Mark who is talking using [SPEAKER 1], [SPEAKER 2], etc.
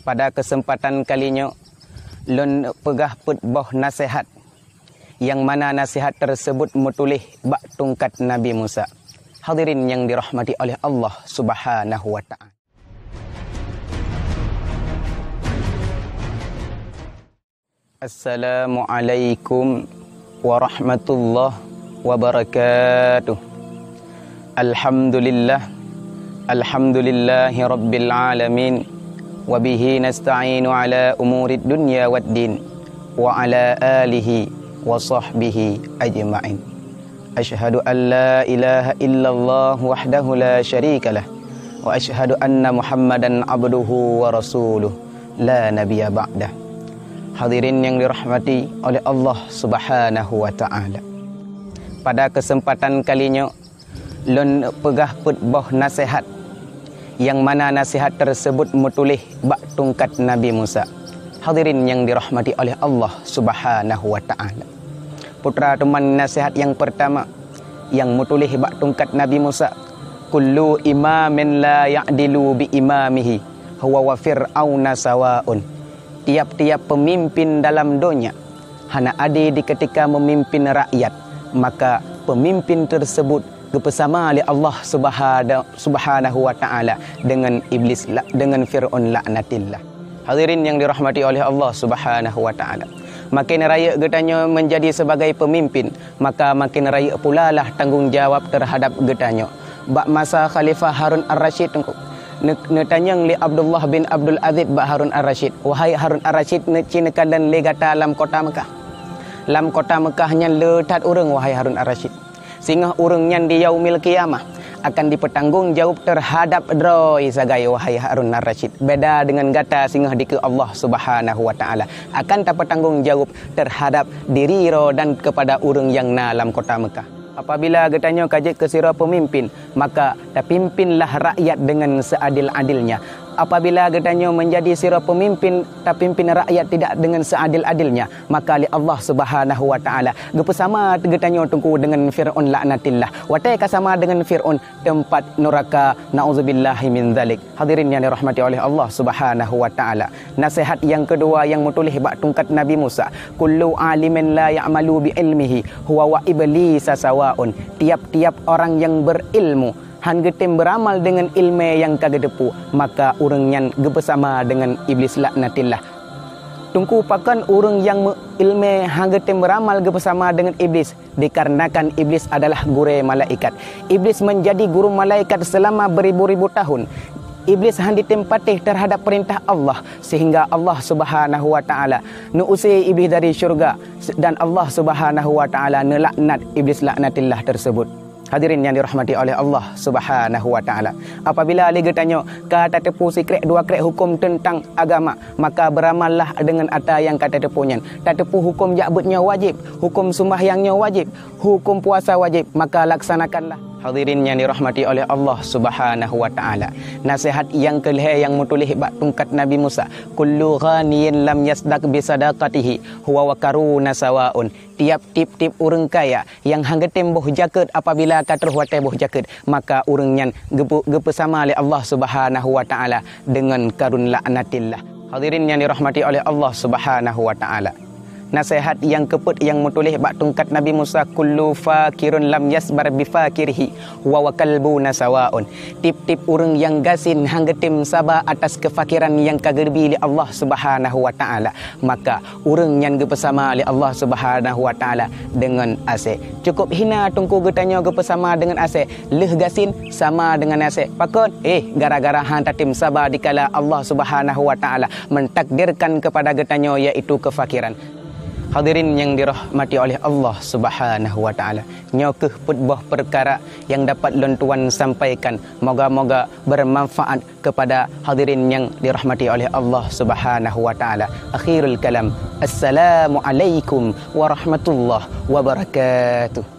[SPEAKER 1] Pada kesempatan kalinya, lon pegah put boh nasihat, yang mana nasihat tersebut mutulih bak tongkat Nabi Musa. Hadirin yang dirahmati oleh Allah Subhanahu wa ta'ala. Assalamualaikum warahmatullahi wabarakatuh. Alhamdulillahi rabbil alamin. Wabihi nasta'inu ala umurid dunya waddin. Wa ala alihi wa sahbihi ajma'in. Ashhadu an la ilaha illallah wahdahu la syarikalah. Wa ashhadu anna Muhammadan abduhu wa rasuluh la nabiyya ba'dah. Hadirin yang dirahmati oleh Allah Subhanahu wa ta'ala. Pada kesempatan kalinya, lon pegah put boh nasihat, yang mana nasihat tersebut mutulih bak tongkat Nabi Musa. Hadirin yang dirahmati oleh Allah Subhanahu wa ta'ala. Putra teman nasihat yang pertama yang mutulih bak tongkat Nabi Musa, kullu imamin la ya'dilu bi imamihi huwa wa Fir'aun sawa'un. Tiap-tiap pemimpin dalam dunia hana adil di ketika memimpin rakyat, maka pemimpin tersebut bersama oleh Allah Subhanahu wa ta'ala dengan Iblis, dengan Fir'aun laknatillah. Hadirin yang dirahmati oleh Allah Subhanahu wa ta'ala. Makin raya getanya menjadi sebagai pemimpin, maka makin raya pula lah tanggungjawab terhadap getanya. Bak masa Khalifah Harun Ar-Rashid netanyang li Abdullah bin Abdul Aziz bak Harun Ar-Rashid, wahai Harun Ar-Rashid, necinakan dan legata lam kota Mekah. Lam kota Mekah nya letat urang wahai Harun Ar-Rashid. Sehingga urangnya di yaumil qiyamah akan dipertanggungjawab terhadap droi sagai wahai Harun Ar-Rashid. Beda dengan gata sehingga di ke Allah Subhanahu wa ta'ala akan tak bertanggungjawab terhadap diri ro dan kepada urang yang dalam kota Mekah. Apabila getanya kajik ke sira pemimpin, maka pimpinlah rakyat dengan seadil-adilnya. Apabila getanya menjadi sira pemimpin, tapi pimpin rakyat tidak dengan seadil-adilnya, maka li Allah Subhanahu wa ta'ala bersama getanya tunggu dengan Fir'aun laknatillah. Watai kasama dengan Fir'aun tempat neraka, nauzubillahi min zalik. Hadirin yang dirahmati oleh Allah Subhanahu wa ta'ala. Nasihat yang kedua yang mutulih bak tongkat Nabi Musa, kullu alimin la ya'malu bi ilmihi huwa wa iblis sawa'un. Tiap-tiap orang yang berilmu hanggetem beramal dengan ilmu yang kagedepu, maka urangnya bersama dengan Iblis laknatillah. Tungku pakan urang yang ilmu hanggetem beramal bersama dengan Iblis, dikarenakan Iblis adalah guru malaikat. Iblis menjadi guru malaikat selama beribu-ribu tahun. Iblis handi tempatih terhadap perintah Allah, sehingga Allah Subhanahu wa ta'ala nuusir Iblis dari syurga, dan Allah Subhanahu wa ta'ala nelaknat Iblis laknatillah tersebut. Hadirin yang dirahmati oleh Allah Subhanahu wa ta'ala. Apabila ali getanya kata tepu sikrek dua krek hukum tentang agama, maka beramallah dengan apa yang kata tepunya. Tak tepu hukum jabutnya wajib, hukum sembahyangnya wajib, hukum puasa wajib, maka laksanakanlah. Hadirin yang dirahmati oleh Allah Subhanahu wa ta'ala. Nasihat yang kelih yang mutulih bak tongkat Nabi Musa, kullu ghaniyin lam yasdaq bi sadaqatihi huwa wa Karun sawa'un. Tiap-tiap urang kaya yang hanggetem boh jaket, apabila kater watai boh jaket, maka urangnya bersama oleh Allah Subhanahu wa ta'ala dengan Karun laknatillah. Hadirin yang dirahmati oleh Allah Subhanahu wa ta'ala. Nasihat yang keput yang mutulih bak tongkat Nabi Musa, kullu fakirun lam yasbar bi fakirihi wa kalbun sawa'un. Tip-tip urang yang gasin hanggetem sabar atas kefakiran yang kagerbi li Allah Subhanahu wa ta'ala, maka urang yang bersama li Allah Subhanahu wa ta'ala dengan ase. Cukup hina tungku getanya bersama dengan ase, leh gasin sama dengan ase. Pakon gara-gara hang tatim sabar dikala Allah Subhanahu wa ta'ala mentakdirkan kepada getanya iaitu kefakiran. Hadirin yang dirahmati oleh Allah Subhanahu wa ta'ala. Nyokeh putbah perkara yang dapat lontuan sampaikan, moga-moga bermanfaat kepada hadirin yang dirahmati oleh Allah Subhanahu wa ta'ala. Akhirul kalam, assalamualaikum warahmatullahi wabarakatuh.